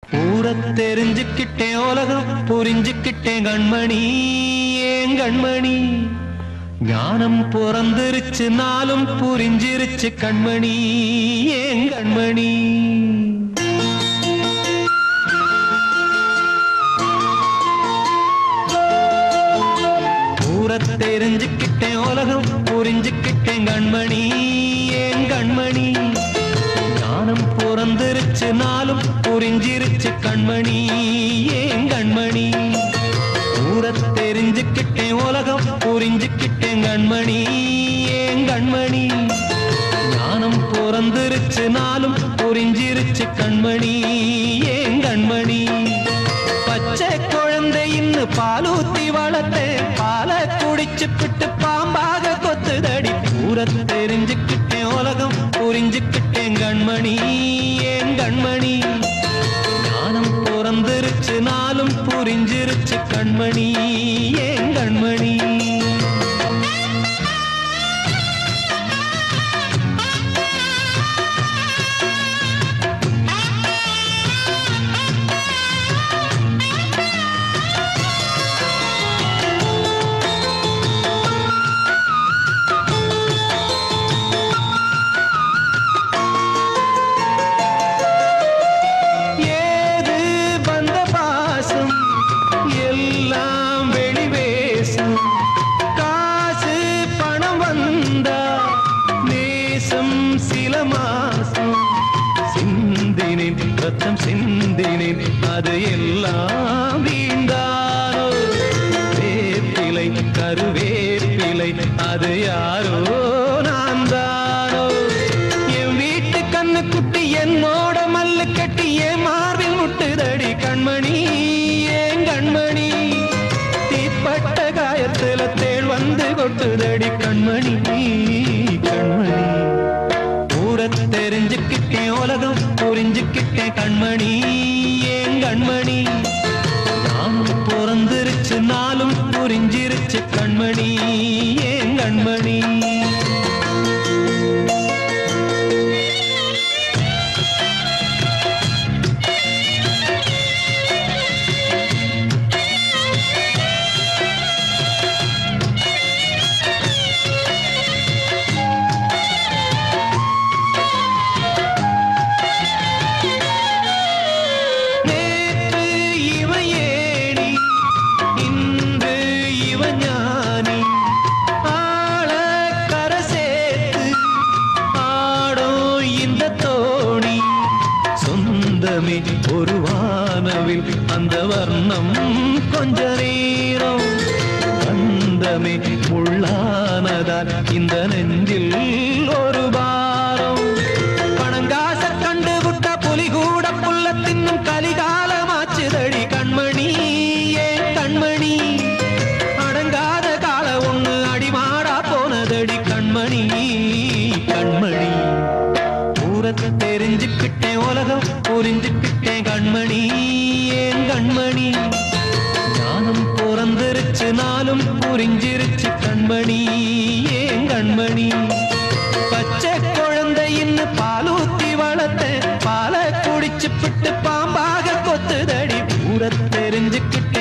ஊரத் தெரிஞ்சுக்கிட்டேன் உலகம் புரிஞ்சுக்கிட்டேன் கண்மணி ஏன் கண்மணி ஞானம் பிறந்திருச்சு நாளும் புரிஞ்சிருச்சு கண்மணி ஏன் கண்மணி ஊரத் தெரிஞ்சுக்கிட்டேன் உலகம் புரிஞ்சுக்கிட்டேன் கண்மணி ஏன் கண்மணி ஞானம் பிறந்திருச்சு நாளும் புரிஞ்சிருச்சு கண்மணி ஏன் கண்மணி ஊரத் தெரிஞ்சுக்கிட்டேன் உலகம் புரிஞ்சுக்கிட்டேன் கண்மணி ஏன் கண்மணி ஞானம் பிறந்திருச்சு நாளும் புரிஞ்சிருச்சு கண்மணி ஏன் கண்மணி பச்சை குழந்தை இன்னும் பாலூத்தி வளர்த்தேன் பாலை குடிச்சு பிட்டு பாம்பாக கொத்துதடி ஊரத் தெரிஞ்சுக்கிட்டேன் உலகம் புரிஞ்சுக்கிட்டேன் கண்மணி ஏன் கண்மணி ஞானம் பிறந்திருச்சு நாளும் புரிஞ்சிருச்சு கண்மணி ஏன் கண்மணி ரத்தம் சிந்தினேன் அது எல்லாம் வீண்டானோ வேப்பிலை கருவேப்பிலை அது யாரோ நான் தானோ என் வீட்டு கண்ணு குட்டி என்னோட மல்லு கட்டி என் மார்பில் முட்டுதடி கண்மணி ஏன் கண்மணி தீப்பட்ட காயத்துல தேள் வந்து கொட்டுதடி கண்மணி கண்மணி ஊரத் தெரிஞ்சுக்கிட்டேன் உலகம் புரிஞ்சுக்கிட்டேன் கண்மணி ஏன் கண்மணி நானும் பிறந்திருச்சு நாளும் புரிஞ்சிருச்சு கண்மணி ஏன் கண்மணி ஒரு வானவில் அந்த வர்ணம் கொஞ்ச நேரம் வந்தமே முள்ளானதால் இந்த நெஞ்சில் ஒரு பாரம் பணங்காச கண்டு விட்ட புலி கூட புல்ல தின்னும் கலிகாலமாச்சுதடி கண்மணி ஏன் கண்மணி அடங்காத கால ஒண்ணு அடிமாடா போனதடி கண்மணி கண்மணி ஊரத் தெரிஞ்சுக்கிட்டேன் உலகம் புரிஞ்சுக்கிட்டேன் கண்மணி ஏன் கண்மணி ஞானம் பிறந்திருச்சு நாளும் புரிஞ்சிருச்சு கண்மணி ஏன் கண்மணி பச்சை குழந்தை இன்னும் பாலூத்தி வளர்த்தேன் பாலை குடிச்சு பிட்டு பாம்பாக கொத்துதடி ஊரத் தெரிஞ்சுக்கிட்டேன்